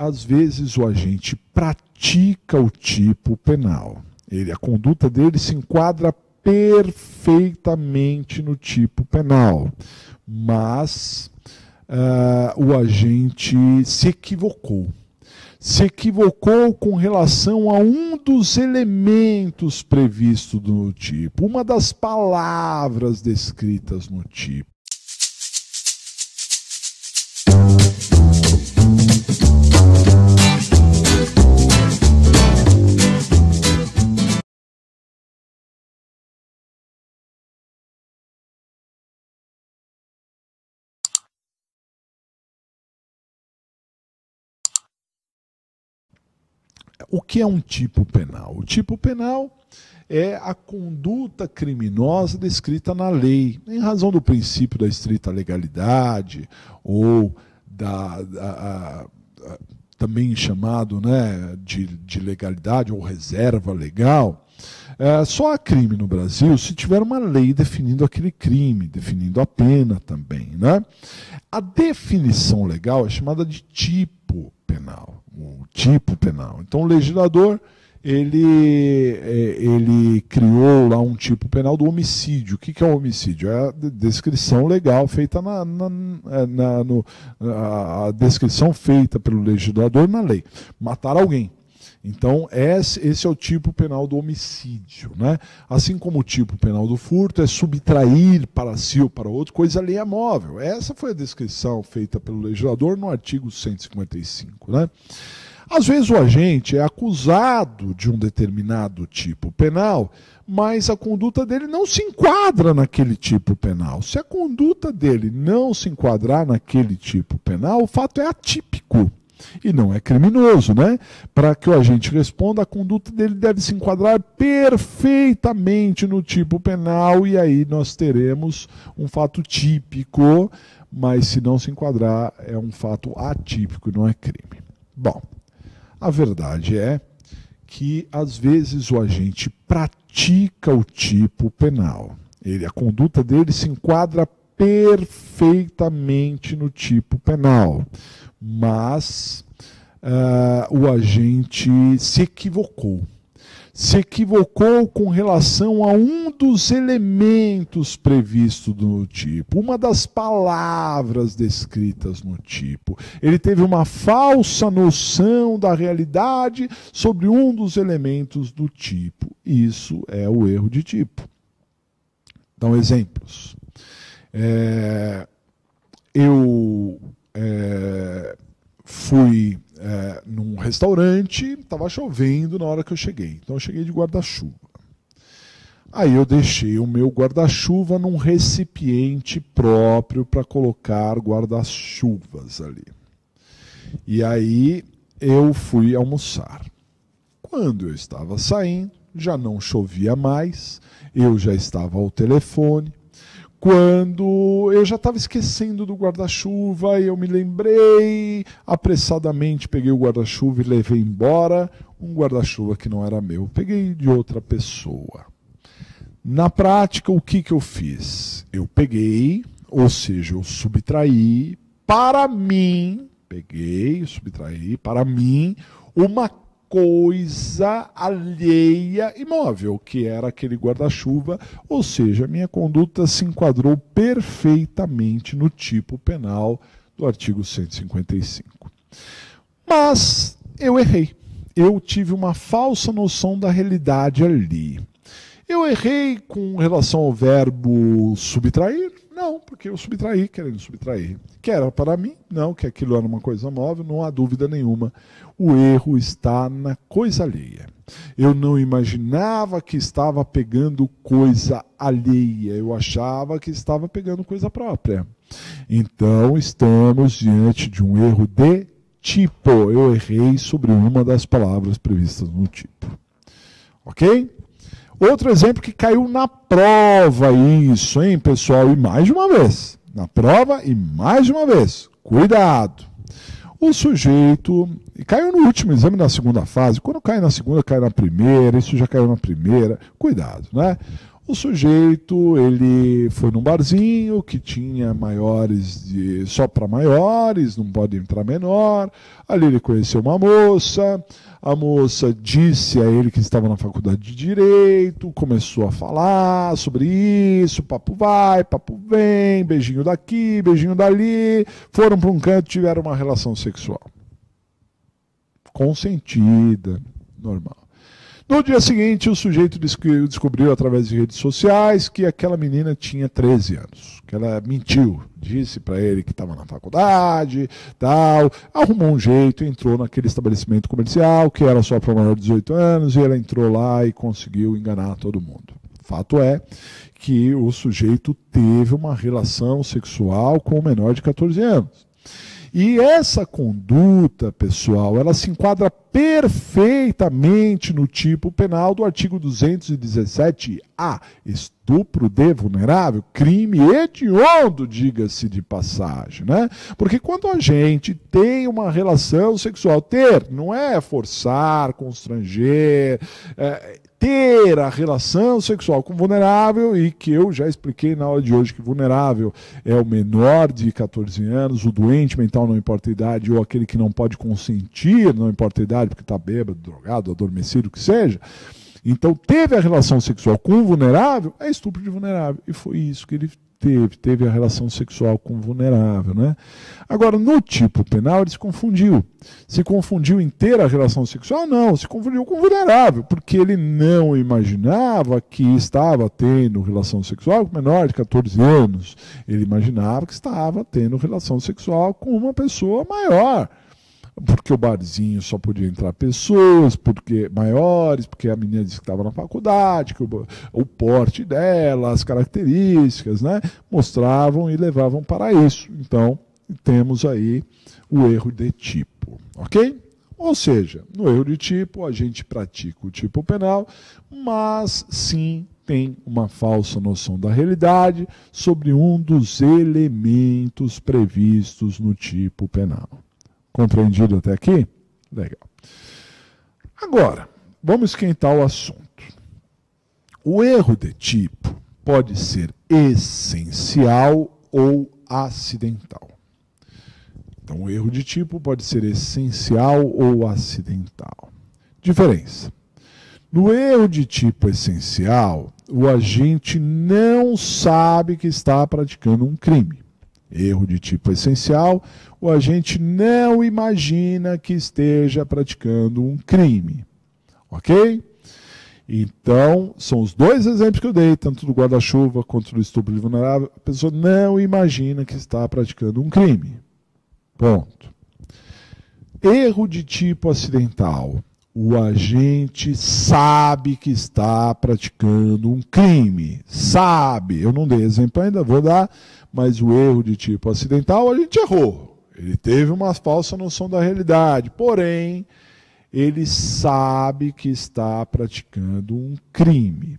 às vezes, o agente pratica o tipo penal. A conduta dele se enquadra perfeitamente no tipo penal, mas o agente se equivocou. Se equivocou com relação a um dos elementos previstos no tipo, uma das palavras descritas no tipo. O que é um tipo penal? O tipo penal é a conduta criminosa descrita na lei, em razão do princípio da estrita legalidade, ou também chamado, né, de legalidade ou reserva legal. Só há crime no Brasil se tiver uma lei definindo aquele crime, definindo a pena também, né? A definição legal é chamada de tipo penal. O tipo penal. Então o legislador ele criou lá um tipo penal do homicídio. O que é o homicídio? É a descrição legal feita a descrição feita pelo legislador na lei. Matar alguém. Então esse é o tipo penal do homicídio, né? Assim como o tipo penal do furto é subtrair para si ou para outro coisa alheia móvel. Essa foi a descrição feita pelo legislador no artigo 155, né? Às vezes o agente é acusado de um determinado tipo penal, mas a conduta dele não se enquadra naquele tipo penal. Se a conduta dele não se enquadrar naquele tipo penal, o fato é atípico e não é criminoso, né? Para que o agente responda, a conduta dele deve se enquadrar perfeitamente no tipo penal e aí nós teremos um fato típico, mas se não se enquadrar é um fato atípico e não é crime. Bom, a verdade é que às vezes o agente pratica o tipo penal. A conduta dele se enquadra perfeitamente no tipo penal, mas o agente se equivocou. Se equivocou com relação a um dos elementos previstos no tipo, uma das palavras descritas no tipo. Ele teve uma falsa noção da realidade sobre um dos elementos do tipo. Isso é o erro de tipo. Então, exemplos. Eu fui num restaurante, estava chovendo na hora que eu cheguei. Então eu cheguei de guarda-chuva. Aí eu deixei o meu guarda-chuva num recipiente próprio para colocar guarda-chuvas ali. E aí eu fui almoçar. Quando eu estava saindo, já não chovia mais, eu já estava ao telefone. Quando eu já estava esquecendo do guarda-chuva, eu me lembrei, apressadamente peguei o guarda-chuva e levei embora um guarda-chuva que não era meu. Peguei de outra pessoa. Na prática, o que eu fiz? Eu peguei, ou seja, eu subtraí para mim, subtraí para mim uma coisa alheia imóvel, que era aquele guarda-chuva, ou seja, minha conduta se enquadrou perfeitamente no tipo penal do artigo 155. Mas eu errei. Eu tive uma falsa noção da realidade ali. Eu errei com relação ao verbo subtrair? Não, porque eu subtraí querendo subtrair. Que era para mim? Não, que aquilo era uma coisa móvel, não há dúvida nenhuma. O erro está na coisa alheia. Eu não imaginava que estava pegando coisa alheia, eu achava que estava pegando coisa própria. Então, estamos diante de um erro de tipo. Eu errei sobre uma das palavras previstas no tipo. Ok? Outro exemplo que caiu na prova isso, hein, pessoal? E mais de uma vez. Na prova e mais de uma vez. Cuidado. O sujeito... E caiu no último exame na segunda fase. Quando cai na segunda, cai na primeira. Isso já caiu na primeira. Cuidado, né? O sujeito, ele foi num barzinho que tinha só para maiores, não pode entrar menor. Ali ele conheceu uma moça, a moça disse a ele que estava na faculdade de Direito, começou a falar sobre isso, papo vai, papo vem, beijinho daqui, beijinho dali, foram para um canto e tiveram uma relação sexual. Consentida, normal. No dia seguinte, o sujeito descobriu através de redes sociais que aquela menina tinha 13 anos, que ela mentiu, disse para ele que estava na faculdade, tal, arrumou um jeito, entrou naquele estabelecimento comercial que era só para maior de 18 anos e ela entrou lá e conseguiu enganar todo mundo. Fato é que o sujeito teve uma relação sexual com um menor de 14 anos. E essa conduta, pessoal, ela se enquadra perfeitamente no tipo penal do artigo 217-A, estupro de vulnerável, crime hediondo, diga-se de passagem, né? Porque quando a gente tem uma relação sexual, não é forçar, constranger, ter a relação sexual com vulnerável, e que eu já expliquei na aula de hoje que vulnerável é o menor de 14 anos, o doente mental não importa a idade, ou aquele que não pode consentir, não importa a idade, porque está bêbado, drogado, adormecido, o que seja. Então, teve a relação sexual com o vulnerável, é estupro de vulnerável. E foi isso que ele teve a relação sexual com o vulnerável, né? Agora, no tipo penal, ele se confundiu. Se confundiu em ter a relação sexual? Não, se confundiu com o vulnerável, porque ele não imaginava que estava tendo relação sexual com menor de 14 anos. Ele imaginava que estava tendo relação sexual com uma pessoa maior. Porque o barzinho só podia entrar pessoas maiores, porque a menina disse que estava na faculdade, que o porte dela, as características, né, mostravam e levavam para isso. Então, temos aí o erro de tipo, ok? Ou seja, no erro de tipo, a gente pratica o tipo penal, mas sim tem uma falsa noção da realidade sobre um dos elementos previstos no tipo penal. Compreendido até aqui? Legal. Agora, vamos esquentar o assunto. O erro de tipo pode ser essencial ou acidental. Então, o erro de tipo pode ser essencial ou acidental. Diferença. No erro de tipo essencial, o agente não sabe que está praticando um crime. Erro de tipo essencial, o agente não imagina que esteja praticando um crime. Ok? Então, são os dois exemplos que eu dei, tanto do guarda-chuva quanto do estupro de vulnerável. A pessoa não imagina que está praticando um crime. Ponto. Erro de tipo acidental. O agente sabe que está praticando um crime. Sabe. Eu não dei exemplo ainda, vou dar. Mas o erro de tipo acidental, a gente errou. Ele teve uma falsa noção da realidade. Porém, ele sabe que está praticando um crime.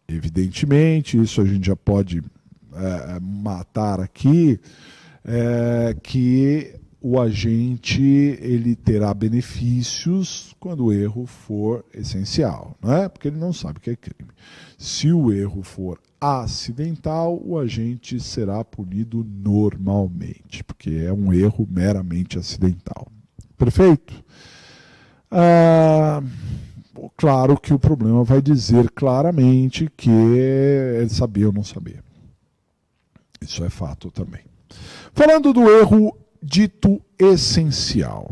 Evidentemente, isso a gente já pode matar aqui, que o agente ele terá benefícios quando o erro for essencial, né? Porque ele não sabe que é crime. Se o erro for acidental, o agente será punido normalmente, porque é um erro meramente acidental. Perfeito? Claro que o problema vai dizer claramente que ele sabia ou não sabia. Isso é fato também. Falando do erro dito essencial,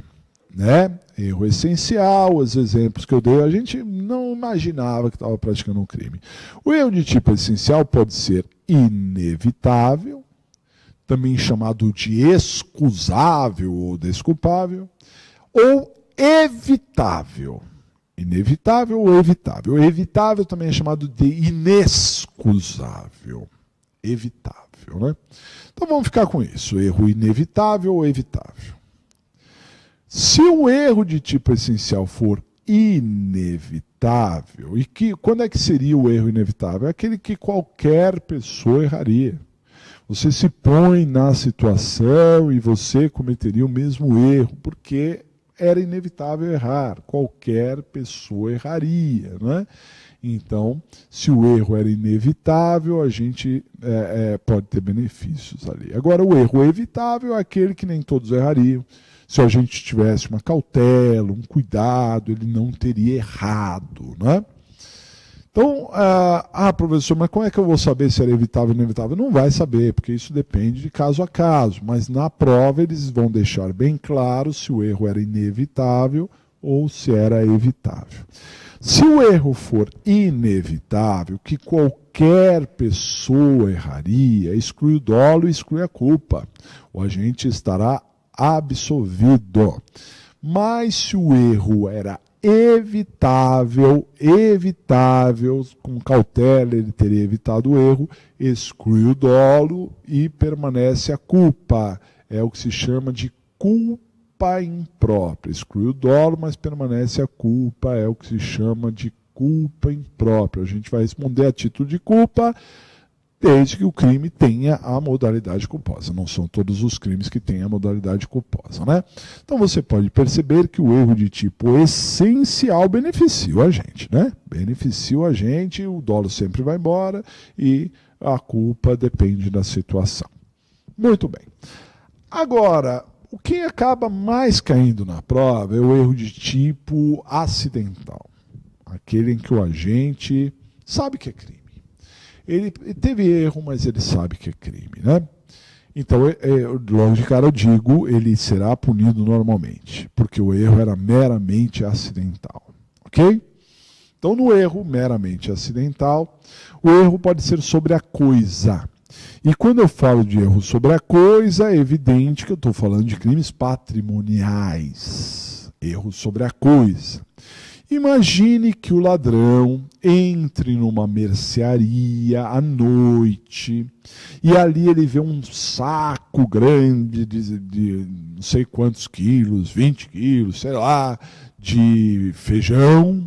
né? Erro essencial, os exemplos que eu dei, a gente não imaginava que estava praticando um crime. O erro de tipo essencial pode ser inevitável, também chamado de excusável ou desculpável, ou evitável. Inevitável ou evitável. O evitável também é chamado de inexcusável. Evitável, né? Então vamos ficar com isso. Erro inevitável ou evitável. Se o erro de tipo essencial for inevitável, quando é que seria o erro inevitável? É aquele que qualquer pessoa erraria. Você se põe na situação e você cometeria o mesmo erro, porque era inevitável errar. Qualquer pessoa erraria, né? Então, se o erro era inevitável, a gente pode ter benefícios ali. Agora, o erro evitável é aquele que nem todos errariam. Se a gente tivesse uma cautela, um cuidado, ele não teria errado, né? Então, professor, mas como é que eu vou saber se era evitável ou inevitável? Não vai saber, porque isso depende de caso a caso. Mas na prova eles vão deixar bem claro se o erro era inevitável ou se era evitável. Se o erro for inevitável, que qualquer pessoa erraria, exclui o dolo e exclui a culpa. O agente estará absolvido. Mas se o erro era evitável, com cautela ele teria evitado o erro, exclui o dolo e permanece a culpa. É o que se chama de culpa imprópria. Exclui o dolo, mas permanece a culpa, é o que se chama de culpa imprópria. A gente vai responder a título de culpa, desde que o crime tenha a modalidade culposa. Não são todos os crimes que têm a modalidade culposa, né? Então você pode perceber que o erro de tipo essencial beneficia o agente, né? Beneficia o agente, o dolo sempre vai embora e a culpa depende da situação. Muito bem. Agora, o que acaba mais caindo na prova é o erro de tipo acidental. Aquele em que o agente sabe que é crime. Ele teve erro, mas ele sabe que é crime, né? Então, logo de cara eu digo, ele será punido normalmente, porque o erro era meramente acidental, ok? Então, no erro meramente acidental, o erro pode ser sobre a coisa. E quando eu falo de erro sobre a coisa, é evidente que eu estou falando de crimes patrimoniais. Erro sobre a coisa. Imagine que o ladrão entre numa mercearia à noite e ali ele vê um saco grande de não sei quantos quilos, 20 quilos, sei lá, de feijão.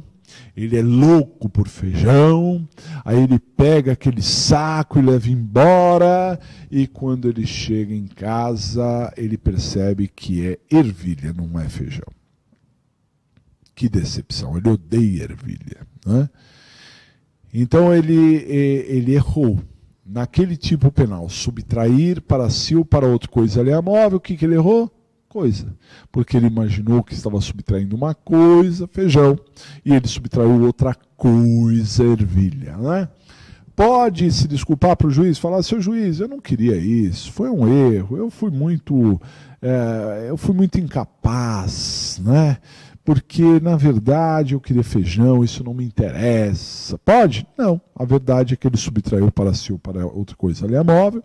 Ele é louco por feijão, aí ele pega aquele saco e leva embora, e quando ele chega em casa, ele percebe que é ervilha, não é feijão. Que decepção, ele odeia ervilha, né? Então ele errou. Naquele tipo penal, subtrair para si ou para outro coisa alheia-móvel, o que ele errou? Coisa. Porque ele imaginou que estava subtraindo uma coisa, feijão, e ele subtraiu outra coisa, ervilha, né? Pode se desculpar para o juiz, falar, seu juiz, eu não queria isso, foi um erro, eu fui muito incapaz, né? Porque, na verdade, eu queria feijão, isso não me interessa. Pode? Não. A verdade é que ele subtraiu para si ou para outra coisa alheia-móvel,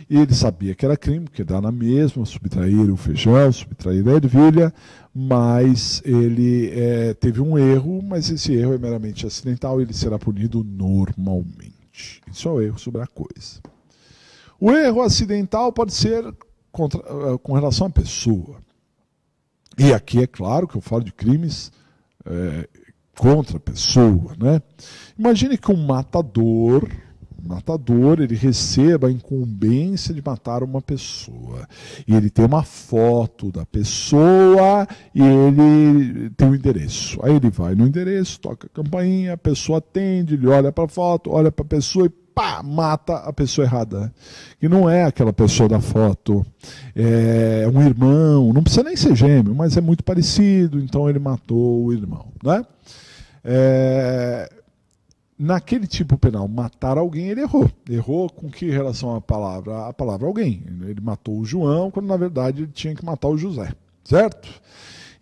e ele sabia que era crime, porque dá na mesma, subtrair o feijão, subtrair a ervilha, mas ele teve um erro, mas esse erro é meramente acidental, ele será punido normalmente. Isso é o erro sobre a coisa. O erro acidental pode ser com relação à pessoa. E aqui é claro que eu falo de crimes contra a pessoa, né? Imagine que um matador, ele receba a incumbência de matar uma pessoa. E ele tem uma foto da pessoa e ele tem o endereço. Aí ele vai no endereço, toca a campainha, a pessoa atende, ele olha para a foto, olha para a pessoa e pá, mata a pessoa errada. Que não é aquela pessoa da foto, é um irmão, não precisa nem ser gêmeo, mas é muito parecido, então ele matou o irmão, né? Naquele tipo penal, matar alguém, ele errou. Errou com que relação à palavra? A palavra alguém. Ele matou o João, quando na verdade ele tinha que matar o José, certo?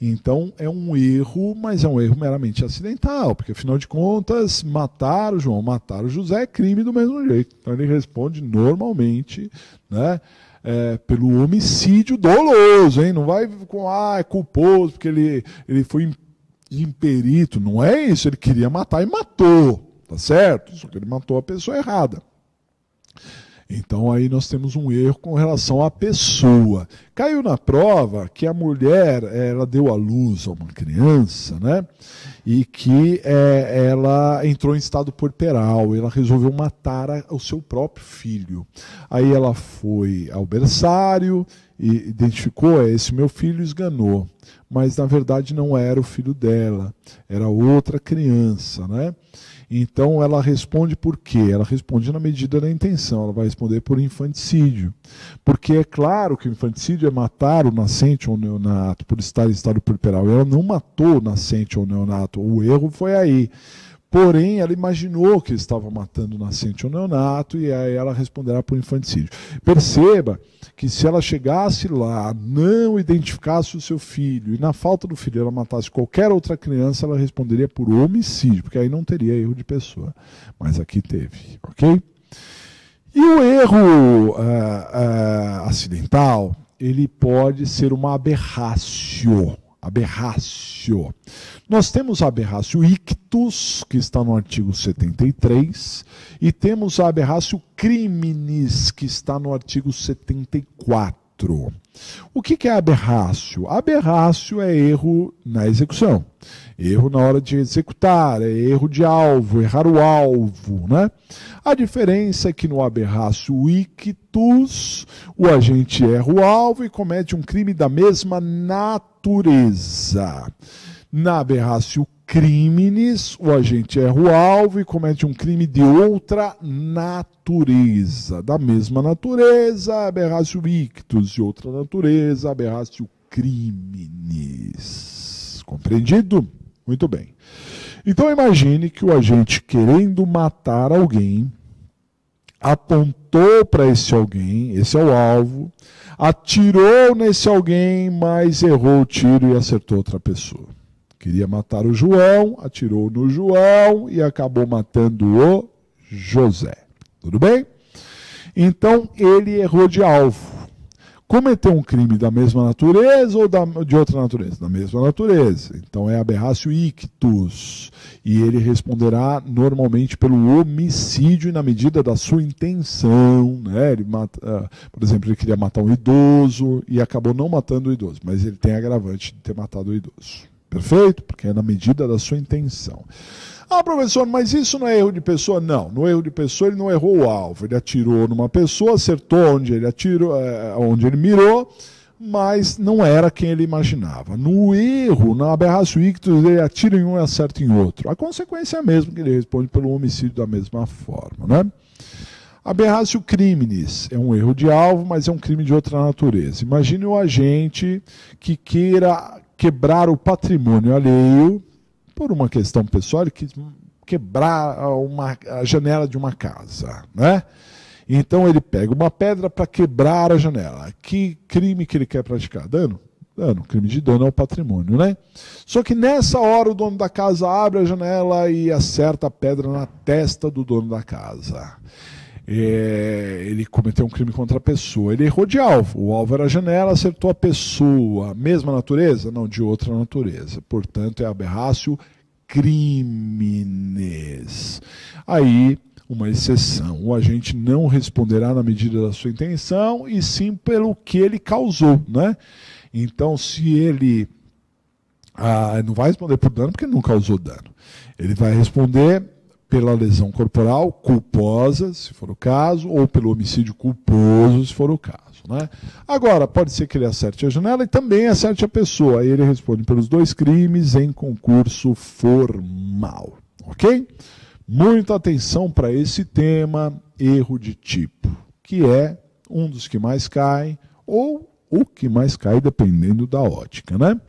Então é um erro, mas é um erro meramente acidental, porque afinal de contas, matar o João, matar o José é crime do mesmo jeito. Então ele responde normalmente, né, pelo homicídio doloso, hein? Não vai com, é culposo, porque ele foi imperito. Não é isso, ele queria matar e matou, tá certo? Só que ele matou a pessoa errada. Então aí nós temos um erro com relação à pessoa. Caiu na prova que a mulher ela deu à luz a uma criança, né? E que ela entrou em estado puerperal, ela resolveu matar o seu próprio filho. Aí ela foi ao berçário identificou, esse meu filho esganou, mas na verdade não era o filho dela, era outra criança, né? Então ela responde por quê? Ela responde na medida da intenção, ela vai responder por infanticídio. Porque é claro que o infanticídio é matar o nascente ou o neonato por estar em estado puerperal. Ela não matou o nascente ou o neonato, o erro foi aí. Porém, ela imaginou que estava matando o nascente ou o neonato e aí ela responderá por infanticídio. Perceba que se ela chegasse lá, não identificasse o seu filho e na falta do filho ela matasse qualquer outra criança, ela responderia por homicídio, porque aí não teria erro de pessoa. Mas aqui teve, ok? E o erro acidental, ele pode ser uma aberratio. Aberratio. Nós temos a aberratio ictus, que está no artigo 73, e temos a aberratio criminis, que está no artigo 74. O que é aberratio? Aberratio é erro na execução, erro na hora de executar, é erro de alvo, errar o alvo, né? A diferença é que no aberratio ictus, o agente erra o alvo e comete um crime da mesma natureza. Na aberratio criminis, o agente erra o alvo e comete um crime de outra natureza. Da mesma natureza, aberratio ictus, de outra natureza, aberratio criminis. Compreendido? Muito bem. Então imagine que o agente, querendo matar alguém, apontou para esse alguém, esse é o alvo, atirou nesse alguém, mas errou o tiro e acertou outra pessoa. Queria matar o João, atirou no João e acabou matando o José. Tudo bem? Então ele errou de alvo. Cometeu um crime da mesma natureza ou de outra natureza? Da mesma natureza. Então é aberratio ictus. E ele responderá normalmente pelo homicídio na medida da sua intenção. Né? Ele mata, por exemplo, ele queria matar um idoso e acabou não matando o idoso, mas ele tem agravante de ter matado o idoso. Perfeito? Porque é na medida da sua intenção. Ah, professor, mas isso não é erro de pessoa? Não, no erro de pessoa ele não errou o alvo. Ele atirou numa pessoa, acertou onde ele atirou, onde ele mirou, mas não era quem ele imaginava. No erro, na aberratio ictus, ele atira em um e acerta em outro. A consequência é a mesma, que ele responde pelo homicídio da mesma forma, né? Aberratio criminis é um erro de alvo, mas é um crime de outra natureza. Imagine o agente que queira quebrar o patrimônio alheio por uma questão pessoal, ele quis quebrar a janela de uma casa, né? Então ele pega uma pedra para quebrar a janela. Que crime que ele quer praticar? Dano? Dano, crime de dano ao patrimônio, né? Só que nessa hora o dono da casa abre a janela e acerta a pedra na testa do dono da casa. Ele cometeu um crime contra a pessoa, ele errou de alvo, o alvo era a janela, acertou a pessoa, mesma natureza? Não, de outra natureza, portanto é aberratio criminis. Aí, uma exceção, o agente não responderá na medida da sua intenção e sim pelo que ele causou, né? Então, se ele não vai responder por dano porque ele não causou dano, ele vai responder pela lesão corporal culposa, se for o caso, ou pelo homicídio culposo, se for o caso, né? Agora, pode ser que ele acerte a janela e também acerte a pessoa. Aí ele responde pelos dois crimes em concurso formal, ok? Muita atenção para esse tema, erro de tipo, que é um dos que mais cai, ou o que mais cai, dependendo da ótica, né?